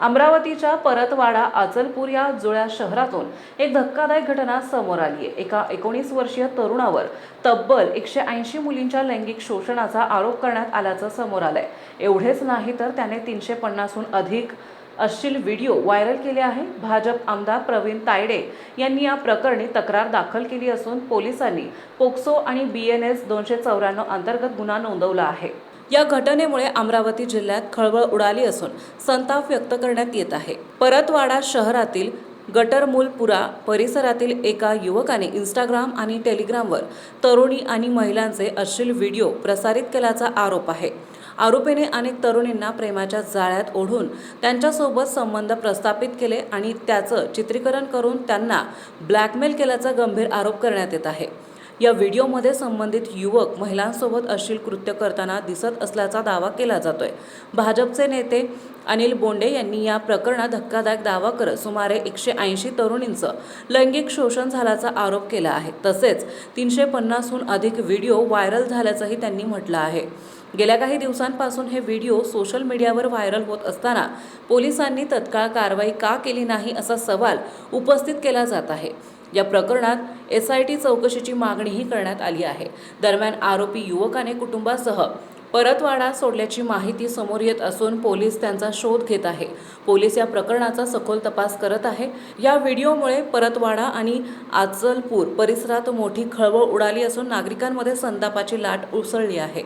अमरावतीच्या परतवाडा अचलपूर या जुळ्या शहरातून एक धक्कादायक घटना समोर आली आहे। एका 19 वर्षीय तरुणावर तब्बल 180 मुलींच्या लैंगिक शोषणाचा आरोप करण्यात आल्याचं समोर आलंय। एवढेच नाही तर त्याने 350 हून अधिक अश्लील व्हिडिओ व्हायरल केले आहे। भाजप आमदार प्रवीण तायडे यांनी या प्रकरणी तक्रार दाखल केली असून पोलिसांनी पोक्सो आणि BNS 294 अंतर्गत गुन्हा नोंदवला आहे। या घटनेमुळे अमरावती जिल्ह्यात खळबळ उडाली असून संताप व्यक्त करण्यात येत आहे। परतवाडा शहरातील गटरमुलपुरा परिसरातील एका युवकाने इंस्टाग्राम आणि टेलिग्रामवर तरुणी आणि महिलांचे अश्लील व्हिडिओ प्रसारित केल्याचा आरोप आहे। आरोपीने अनेक तरुणींना प्रेमाच्या जाळ्यात ओढून त्यांच्यासोबत संबंध प्रस्थापित केले आणि त्याचं चित्रीकरण करून त्यांना ब्लॅकमेल केल्याचा गंभीर आरोप करण्यात येत आहे। या व्हिडिओमध्ये संबंधित युवक महिलांसोबत अश्लील कृत्य करताना दिसत असल्याचा दावा केला जातोय। भाजपचे नेते अनिल बोंडे यांनी या प्रकरणात धक्कादायक दावा करत सुमारे 180 तरुणींचं लैंगिक शोषण झाल्याचा आरोप केला आहे। तसेच 350 हून अधिक व्हिडिओ व्हायरल झाल्याचंही त्यांनी म्हटलं आहे। गेल्या काही दिवसांपासून हे व्हिडिओ सोशल मीडियावर व्हायरल होत असताना पोलिसांनी तत्काळ कारवाई का केली नाही असा सवाल उपस्थित केला जात आहे। या प्रकरणात SIT चौकशीची मागणीही करण्यात आली आहे। दरम्यान आरोपी युवकाने कुटुंबासह परतवाडा सोडल्याची माहिती समोर येत असून पोलीस त्यांचा शोध घेत आहे। पोलीस या प्रकरणाचा सखोल तपास करत आहे। या व्हिडिओमुळे परतवाडा आणि अचलपूर परिसरात मोठी खळबळ उडाली असून नागरिकांमध्ये संतापाची लाट उसळली आहे।